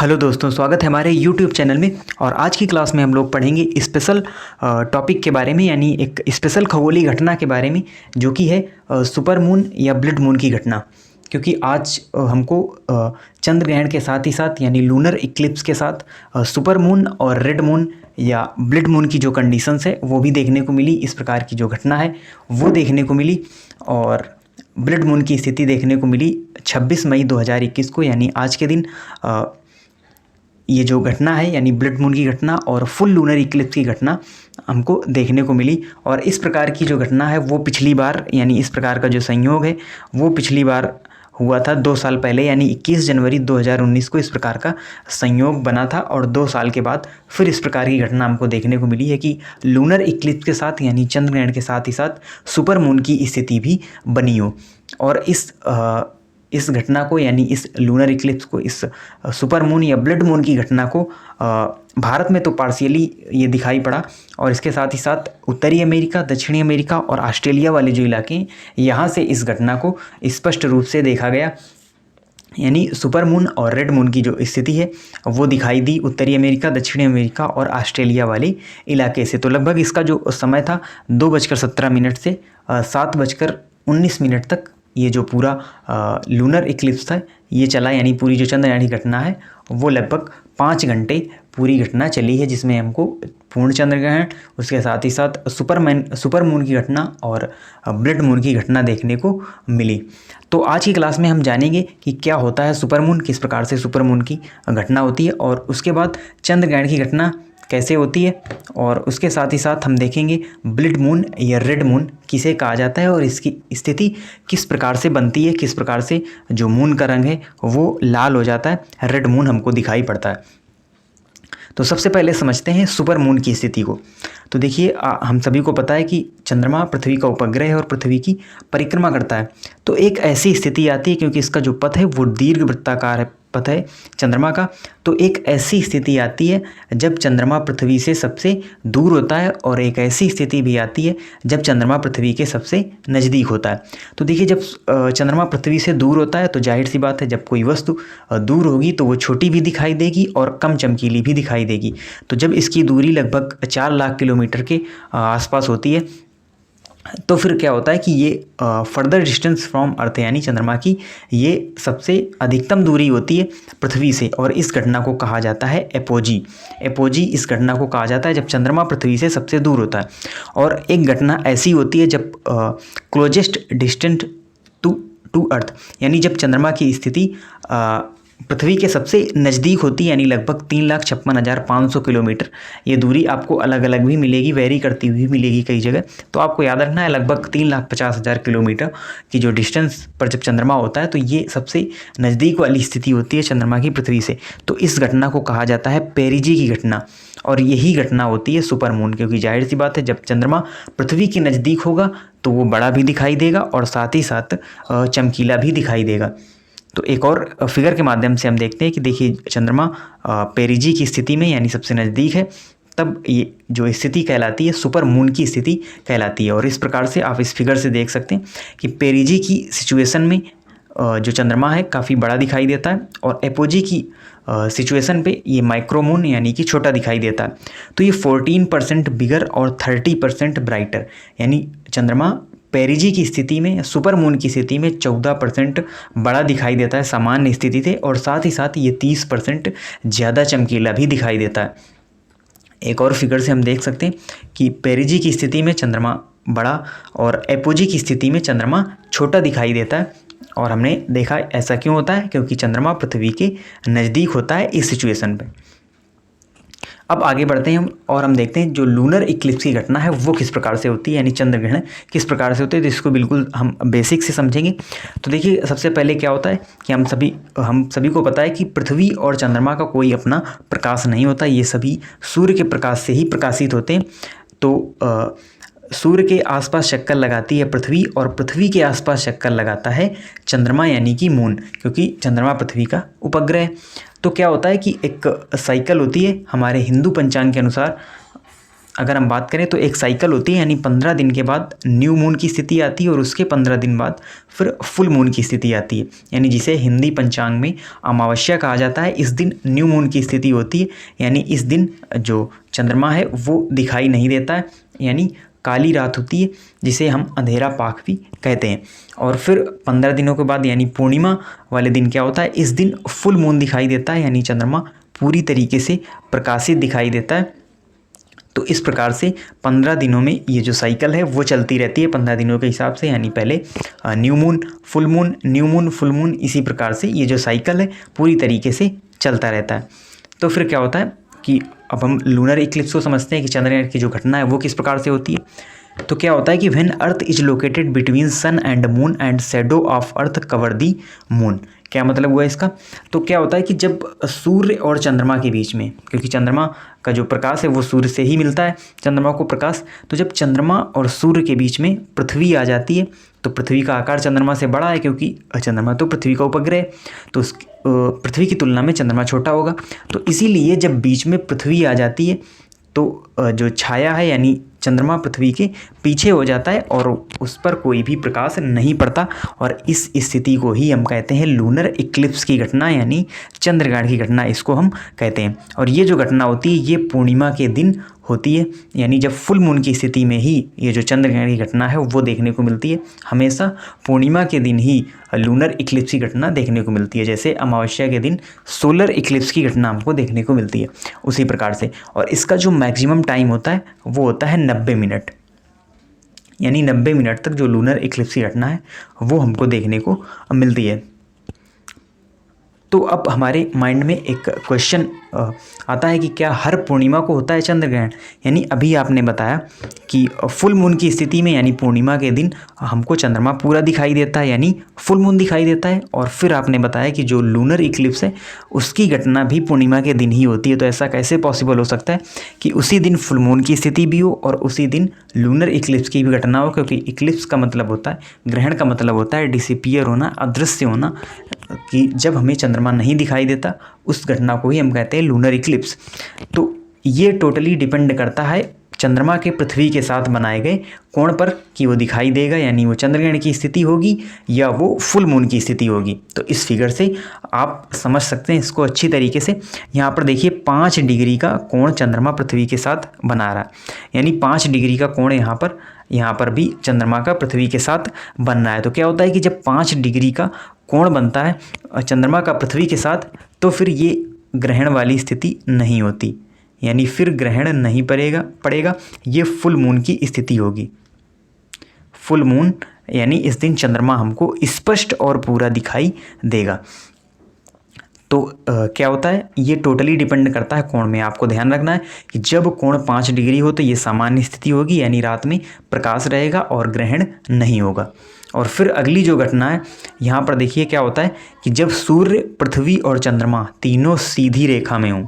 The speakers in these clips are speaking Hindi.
हेलो दोस्तों, स्वागत है हमारे YouTube चैनल में। और आज की क्लास में हम लोग पढ़ेंगे स्पेशल टॉपिक के बारे में, यानी एक स्पेशल खगोलीय घटना के बारे में, जो कि है सुपर मून या ब्लड मून की घटना। क्योंकि आज हमको चंद्र ग्रहण के साथ ही साथ यानी लूनर इक्लिप्स के साथ सुपर मून और रेड मून या ब्लड मून की जो कंडीशंस है वो भी देखने को मिली। इस प्रकार की जो घटना है वो देखने को मिली और ब्लड मून की स्थिति देखने को मिली 26 मई 2021 को, यानी आज के दिन। ये जो घटना है यानी ब्लड मून की घटना और फुल लूनर इक्लिप्स की घटना हमको देखने को मिली। और इस प्रकार की जो घटना है वो पिछली बार, यानी इस प्रकार का जो संयोग है वो पिछली बार हुआ था 2 साल पहले, यानी 21 जनवरी 2019 को इस प्रकार का संयोग बना था। और 2 साल के बाद फिर इस प्रकार की घटना हमको देखने को मिली है कि लूनर इक्लिप्स के साथ यानी चंद्र ग्रहण के साथ ही साथ सुपर मून की स्थिति भी बनी हो। और इस घटना को यानी इस लूनर इक्लिप्स को, इस सुपर मून या ब्लड मून की घटना को भारत में तो पार्शियली ये दिखाई पड़ा, और इसके साथ ही साथ उत्तरी अमेरिका, दक्षिणी अमेरिका और ऑस्ट्रेलिया वाले जो इलाके हैं यहाँ से इस घटना को स्पष्ट रूप से देखा गया। यानी सुपर मून और रेड मून की जो स्थिति है वो दिखाई दी उत्तरी अमेरिका, दक्षिणी अमेरिका और ऑस्ट्रेलिया वाले इलाके से। तो लगभग इसका जो समय था 2:17 से 7:19 तक ये जो पूरा लूनर इक्लिप्स था ये चला, यानी पूरी जो चंद्रग्रहण की घटना है वो लगभग 5 घंटे पूरी घटना चली है, जिसमें हमको पूर्ण चंद्रग्रहण, उसके साथ ही साथ सुपर मून की घटना और ब्लड मून की घटना देखने को मिली। तो आज की क्लास में हम जानेंगे कि क्या होता है सुपर मून, किस प्रकार से सुपर मून की घटना होती है, और उसके बाद चंद्रग्रहण की घटना कैसे होती है, और उसके साथ ही साथ हम देखेंगे ब्लड मून या रेड मून किसे कहा जाता है और इसकी स्थिति किस प्रकार से बनती है, किस प्रकार से जो मून का रंग है वो लाल हो जाता है, रेड मून हमको दिखाई पड़ता है। तो सबसे पहले समझते हैं सुपर मून की स्थिति को। तो देखिए, हम सभी को पता है कि चंद्रमा पृथ्वी का उपग्रह है और पृथ्वी की परिक्रमा करता है। तो एक ऐसी स्थिति आती है, क्योंकि इसका जो पथ है वो दीर्घ वृत्ताकार है, पथ है चंद्रमा का। तो एक ऐसी स्थिति आती है जब चंद्रमा पृथ्वी से सबसे दूर होता है, और एक ऐसी स्थिति भी आती है जब चंद्रमा पृथ्वी के सबसे नज़दीक होता है। तो देखिए, जब चंद्रमा पृथ्वी से दूर होता है तो जाहिर सी बात है जब कोई वस्तु दूर होगी तो वो छोटी भी दिखाई देगी और कम चमकीली भी दिखाई देगी। तो जब इसकी दूरी लगभग 4 लाख किलोमीटर के आसपास होती है तो फिर क्या होता है कि ये फर्दर डिस्टेंस फ्रॉम अर्थ यानी चंद्रमा की ये सबसे अधिकतम दूरी होती है पृथ्वी से, और इस घटना को कहा जाता है एपोजी। एपोजी इस घटना को कहा जाता है जब चंद्रमा पृथ्वी से सबसे दूर होता है। और एक घटना ऐसी होती है जब क्लोजेस्ट डिस्टेंट टू अर्थ, यानी जब चंद्रमा की स्थिति पृथ्वी के सबसे नज़दीक होती है, यानी लगभग 3,56,500 किलोमीटर। ये दूरी आपको अलग अलग भी मिलेगी, वेरी करती हुई मिलेगी कई जगह। तो आपको याद रखना है लगभग 3,50,000 किलोमीटर की जो डिस्टेंस पर जब चंद्रमा होता है तो ये सबसे नज़दीक वाली स्थिति होती है चंद्रमा की पृथ्वी से। तो इस घटना को कहा जाता है पेरिजी की घटना, और यही घटना होती है सुपर मून। क्योंकि जाहिर सी बात है जब चंद्रमा पृथ्वी के नज़दीक होगा तो वो बड़ा भी दिखाई देगा और साथ ही साथ चमकीला भी दिखाई देगा। तो एक और फिगर के माध्यम से हम देखते हैं कि देखिए, चंद्रमा पेरिजी की स्थिति में यानी सबसे नज़दीक है, तब ये जो स्थिति कहलाती है सुपर मून की स्थिति कहलाती है। और इस प्रकार से आप इस फिगर से देख सकते हैं कि पेरिजी की सिचुएशन में जो चंद्रमा है काफ़ी बड़ा दिखाई देता है, और एपोजी की सिचुएशन पे ये माइक्रोमून यानी कि छोटा दिखाई देता है। तो ये 14% बिगर और 30% ब्राइटर, यानी चंद्रमा पेरिजी की स्थिति में, सुपर मून की स्थिति में 14% बड़ा दिखाई देता है सामान्य स्थिति से, और साथ ही साथ ये 30% ज़्यादा चमकीला भी दिखाई देता है। एक और फिगर से हम देख सकते हैं कि पेरिजी की स्थिति में चंद्रमा बड़ा और एपोजी की स्थिति में चंद्रमा छोटा दिखाई देता है। और हमने देखा ऐसा क्यों होता है, क्योंकि चंद्रमा पृथ्वी के नज़दीक होता है इस सिचुएशन पे। अब आगे बढ़ते हैं हम, और हम देखते हैं जो लूनर इक्लिप्स की घटना है वो किस प्रकार से होती है, यानी चंद्र ग्रहण किस प्रकार से होते हैं। तो इसको बिल्कुल हम बेसिक से समझेंगे। तो देखिए, सबसे पहले क्या होता है कि हम सभी को पता है कि पृथ्वी और चंद्रमा का कोई अपना प्रकाश नहीं होता, ये सभी सूर्य के प्रकाश से ही प्रकाशित होते हैं। तो सूर्य के आसपास चक्कर लगाती है पृथ्वी, और पृथ्वी के आसपास चक्कर लगाता है चंद्रमा यानी कि मून, क्योंकि चंद्रमा पृथ्वी का उपग्रह है। तो क्या होता है कि एक साइकिल होती है हमारे हिंदू पंचांग के अनुसार, अगर हम बात करें तो एक साइकिल होती है, यानी 15 दिन के बाद न्यू मून की स्थिति आती है और उसके 15 दिन बाद फिर फुल मून की स्थिति आती है, यानी जिसे हिंदी पंचांग में अमावस्या कहा जाता है। इस दिन न्यू मून की स्थिति होती है, यानी इस दिन जो चंद्रमा है वो दिखाई नहीं देता है, यानी काली रात होती है, जिसे हम अंधेरा पाख भी कहते हैं। और फिर 15 दिनों के बाद यानी पूर्णिमा वाले दिन क्या होता है, इस दिन फुल मून दिखाई देता है, यानी चंद्रमा पूरी तरीके से प्रकाशित दिखाई देता है। तो इस प्रकार से 15 दिनों में ये जो साइकिल है वो चलती रहती है 15 दिनों के हिसाब से, यानी पहले new moon, full moon, new moon, full moon, इसी प्रकार से ये जो साइकिल है पूरी तरीके से चलता रहता है। तो फिर क्या होता है कि अब हम लूनर इक्लिप्स को समझते हैं कि चंद्रग्रहण की जो घटना है वो किस प्रकार से होती है। तो क्या होता है कि when earth is located between sun and moon and shadow of earth cover the moon. क्या मतलब हुआ इसका, तो क्या होता है कि जब सूर्य और चंद्रमा के बीच में, क्योंकि चंद्रमा का जो प्रकाश है वो सूर्य से ही मिलता है चंद्रमा को प्रकाश, तो जब चंद्रमा और सूर्य के बीच में पृथ्वी आ जाती है, तो पृथ्वी का आकार चंद्रमा से बड़ा है क्योंकि चंद्रमा तो पृथ्वी का उपग्रह है, तो उस पृथ्वी की तुलना में चंद्रमा छोटा होगा। तो इसीलिए जब बीच में पृथ्वी आ जाती है तो जो छाया है यानी चंद्रमा पृथ्वी के पीछे हो जाता है और उस पर कोई भी प्रकाश नहीं पड़ता, और इस स्थिति को ही हम कहते हैं लूनर इक्लिप्स की घटना, यानी चंद्रग्रहण की घटना इसको हम कहते हैं। और ये जो घटना होती है ये पूर्णिमा के दिन होती है, यानी जब फुल मून की स्थिति में ही ये जो चंद्रग्रहण की घटना है वो देखने को मिलती है। हमेशा पूर्णिमा के दिन ही लूनर इक्लिप्स की घटना देखने को मिलती है, जैसे अमावस्या के दिन सोलर इक्लिप्स की घटना हमको देखने को मिलती है उसी प्रकार से। और इसका जो मैक्सिमम टाइम होता है वो होता है 90 मिनट, यानी 90 मिनट तक जो लूनर इक्लिप्स की घटना है वो हमको देखने को मिलती है। तो अब हमारे माइंड में एक क्वेश्चन आता है कि क्या हर पूर्णिमा को होता है चंद्रग्रहण, यानी अभी आपने बताया कि फुल मून की स्थिति में यानी पूर्णिमा के दिन हमको चंद्रमा पूरा दिखाई देता है, यानी फुल मून दिखाई देता है। और फिर आपने बताया कि जो लूनर इक्लिप्स है उसकी घटना भी पूर्णिमा के दिन ही होती है। तो ऐसा कैसे पॉसिबल हो सकता है कि उसी दिन फुल मून की स्थिति भी हो और उसी दिन लूनर इक्लिप्स की भी घटना हो, क्योंकि इक्लिप्स का मतलब होता है, ग्रहण का मतलब होता है डिसअपीयर होना, अदृश्य होना, कि जब हमें चंद्रमा नहीं दिखाई देता उस घटना को ही हम कहते हैं लूनर इक्लिप्स। तो ये टोटली डिपेंड करता है चंद्रमा के पृथ्वी के साथ बनाए गए कोण पर कि वो दिखाई देगा, यानी वो चंद्रग्रहण की स्थिति होगी या वो फुल मून की स्थिति होगी। तो इस फिगर से आप समझ सकते हैं इसको अच्छी तरीके से। यहाँ पर देखिए 5 डिग्री का कोण चंद्रमा पृथ्वी के साथ बना रहा है, यानी 5 डिग्री का कोण यहाँ पर भी चंद्रमा का पृथ्वी के साथ बन रहा है। तो क्या होता है कि जब 5 डिग्री का कोण बनता है चंद्रमा का पृथ्वी के साथ, तो फिर ये ग्रहण वाली स्थिति नहीं होती, यानी फिर ग्रहण नहीं पड़ेगा, ये फुल मून की स्थिति होगी। फुल मून यानी इस दिन चंद्रमा हमको स्पष्ट और पूरा दिखाई देगा। तो क्या होता है, ये टोटली डिपेंड करता है कोण में। आपको ध्यान रखना है कि जब कोण 5 डिग्री हो तो ये सामान्य स्थिति होगी, यानी रात में प्रकाश रहेगा और ग्रहण नहीं होगा। और फिर अगली जो घटना है यहाँ पर देखिए क्या होता है कि जब सूर्य, पृथ्वी और चंद्रमा तीनों सीधी रेखा में हों,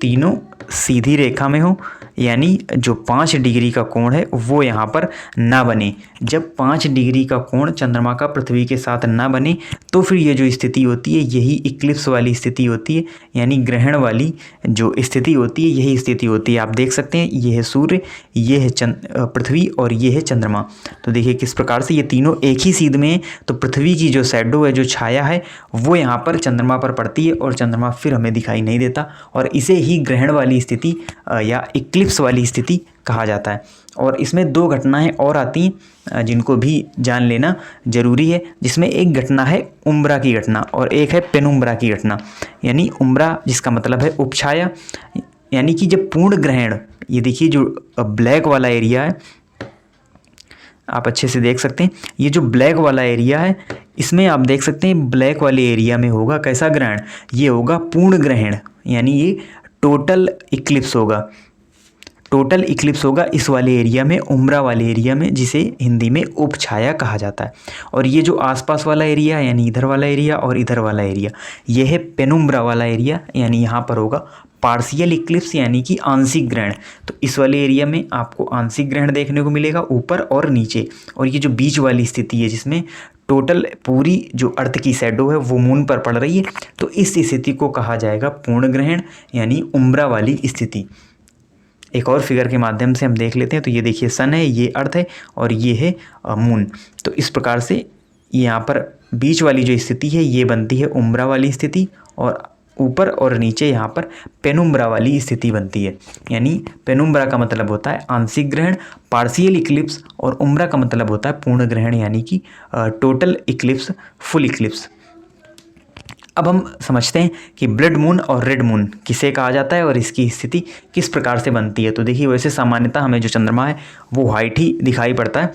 तीनों सीधी रेखा में हो, यानी जो 5 डिग्री का कोण है वो यहाँ पर ना बने। जब 5 डिग्री का कोण चंद्रमा का पृथ्वी के साथ ना बने तो फिर ये जो स्थिति होती है यही इक्लिप्स वाली स्थिति होती है, यानी ग्रहण वाली जो स्थिति होती है यही स्थिति होती है। आप देख सकते हैं ये है सूर्य, ये है पृथ्वी और ये है चंद्रमा। तो देखिए किस प्रकार से ये तीनों एक ही सीध में है। तो पृथ्वी की जो शैडो है, जो छाया है, वो यहाँ पर चंद्रमा पर पड़ती है और चंद्रमा फिर हमें दिखाई नहीं देता, और इसे ही ग्रहण वाली स्थिति या इक्लिप्स वाली स्थिति कहा जाता है। और इसमें 2 घटनाएं और आती हैं जिनको भी जान लेना जरूरी है, जिसमें एक घटना है उम्ब्रा की घटना और एक है पेनुम्ब्रा की घटना। यानी उम्ब्रा जिसका मतलब है उपछाया, यानी कि जब पूर्ण ग्रहण, ये देखिए जो ब्लैक वाला एरिया है आप अच्छे से देख सकते हैं, ये जो ब्लैक वाला एरिया है इसमें आप देख सकते हैं ब्लैक वाले एरिया में होगा कैसा ग्रहण, ये होगा पूर्ण ग्रहण, यानी ये टोटल इक्लिप्स होगा। टोटल इक्लिप्स होगा इस वाले एरिया में, उम्ब्रा वाले एरिया में, जिसे हिंदी में उपछाया कहा जाता है। और ये जो आसपास वाला एरिया है यानी इधर वाला एरिया और इधर वाला एरिया, ये है पेनुम्ब्रा वाला एरिया, यानी यहाँ पर होगा पार्शियल इक्लिप्स यानी कि आंशिक ग्रहण। तो इस वाले एरिया में आपको आंशिक ग्रहण देखने को मिलेगा ऊपर और नीचे। और ये जो बीच वाली स्थिति है जिसमें टोटल पूरी जो अर्थ की शैडो है वो मून पर पड़ रही है, तो इस स्थिति को कहा जाएगा पूर्ण ग्रहण यानी उम्ब्रा वाली स्थिति। एक और फिगर के माध्यम से हम देख लेते हैं। तो ये देखिए सन है, ये अर्थ है और ये है मून। तो इस प्रकार से यहाँ पर बीच वाली जो स्थिति है ये बनती है उम्ब्रा वाली स्थिति, और ऊपर और नीचे यहाँ पर पेनुम्ब्रा वाली स्थिति बनती है। यानी पेनुम्ब्रा का मतलब होता है आंशिक ग्रहण, पार्शियल इक्लिप्स, और उम्ब्रा का मतलब होता है पूर्ण ग्रहण यानी कि टोटल इक्लिप्स, फुल इक्लिप्स। अब हम समझते हैं कि ब्लड मून और रेड मून किसे कहा जाता है और इसकी स्थिति किस प्रकार से बनती है। तो देखिए वैसे सामान्यतः हमें जो चंद्रमा है वो वाइट ही दिखाई पड़ता है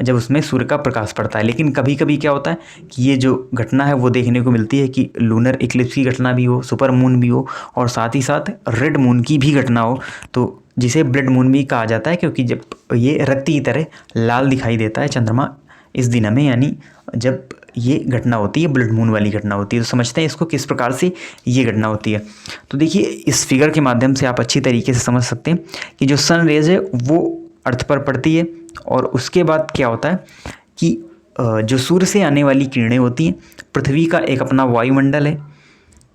जब उसमें सूर्य का प्रकाश पड़ता है, लेकिन कभी कभी क्या होता है कि ये जो घटना है वो देखने को मिलती है कि लूनर इक्लिप्स की घटना भी हो, सुपर मून भी हो, और साथ ही साथ रेड मून की भी घटना हो, तो जिसे ब्लड मून भी कहा जाता है, क्योंकि जब ये रक्त की तरह लाल दिखाई देता है चंद्रमा इस दिन में, यानी जब ये घटना होती है, ब्लड मून वाली घटना होती है। तो समझते हैं इसको किस प्रकार से ये घटना होती है। तो देखिए इस फिगर के माध्यम से आप अच्छी तरीके से समझ सकते हैं कि जो सन रेज है वो अर्थ पर पड़ती है, और उसके बाद क्या होता है कि जो सूर्य से आने वाली किरणें होती हैं, पृथ्वी का एक अपना वायुमंडल है,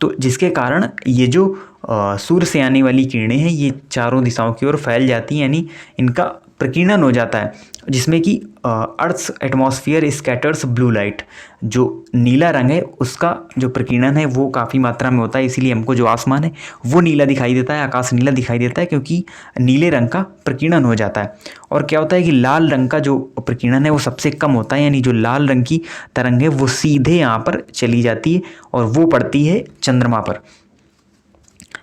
तो जिसके कारण ये जो सूर्य से आने वाली किरणें हैं ये चारों दिशाओं की ओर फैल जाती हैं, यानी इनका प्रकीर्णन हो जाता है, जिसमें कि earth's atmosphere scatters blue light, जो नीला रंग है उसका जो प्रकीर्णन है वो काफ़ी मात्रा में होता है, इसीलिए हमको जो आसमान है वो नीला दिखाई देता है, आकाश नीला दिखाई देता है, क्योंकि नीले रंग का प्रकीर्णन हो जाता है। और क्या होता है कि लाल रंग का जो प्रकीर्णन है वो सबसे कम होता है, यानी जो लाल रंग की तरंग है वो सीधे यहाँ पर चली जाती है और वो पड़ती है चंद्रमा पर।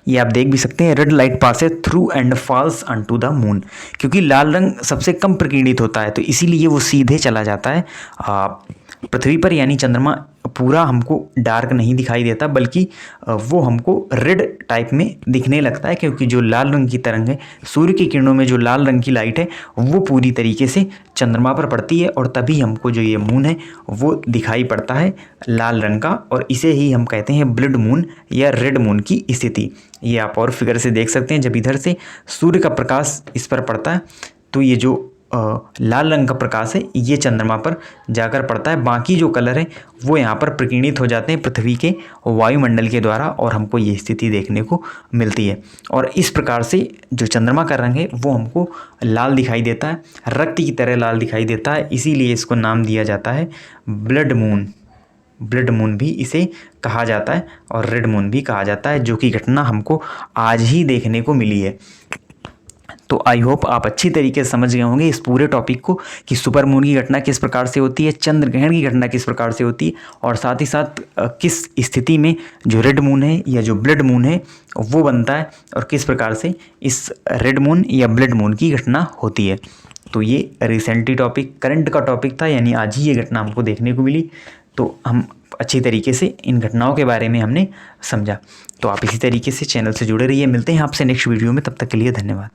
ये आप देख भी सकते हैं, red light passes through and falls onto the moon, क्योंकि लाल रंग सबसे कम प्रकीर्णित होता है तो इसीलिए वो सीधे चला जाता है पृथ्वी पर, यानी चंद्रमा पूरा हमको डार्क नहीं दिखाई देता, बल्कि वो हमको रेड टाइप में दिखने लगता है, क्योंकि जो लाल रंग की तरंग है, सूर्य की किरणों में जो लाल रंग की लाइट है वो पूरी तरीके से चंद्रमा पर पड़ती है, और तभी हमको जो ये मून है वो दिखाई पड़ता है लाल रंग का, और इसे ही हम कहते हैं ब्लड मून या रेड मून की स्थिति। ये आप और फिगर से देख सकते हैं, जब इधर से सूर्य का प्रकाश इस पर पड़ता है तो ये जो लाल रंग का प्रकाश है ये चंद्रमा पर जाकर पड़ता है, बाकी जो कलर है वो यहाँ पर प्रकीर्णित हो जाते हैं पृथ्वी के वायुमंडल के द्वारा, और हमको ये स्थिति देखने को मिलती है। और इस प्रकार से जो चंद्रमा का रंग है वो हमको लाल दिखाई देता है, रक्त की तरह लाल दिखाई देता है, इसीलिए इसको नाम दिया जाता है ब्लड मून। ब्लड मून भी इसे कहा जाता है और रेड मून भी कहा जाता है, जो कि घटना हमको आज ही देखने को मिली है। तो आई होप आप अच्छी तरीके से समझ गए होंगे इस पूरे टॉपिक को कि सुपर मून की घटना किस प्रकार से होती है, चंद्र ग्रहण की घटना किस प्रकार से होती है, और साथ ही साथ किस स्थिति में जो रेड मून है या जो ब्लड मून है वो बनता है, और किस प्रकार से इस रेड मून या ब्लड मून की घटना होती है। तो ये रिसेंटली टॉपिक, करंट का टॉपिक था, यानी आज ही ये घटना हमको देखने को मिली, तो हम अच्छी तरीके से इन घटनाओं के बारे में हमने समझा। तो आप इसी तरीके से चैनल से जुड़े रहिए, मिलते हैं आपसे नेक्स्ट वीडियो में, तब तक के लिए धन्यवाद।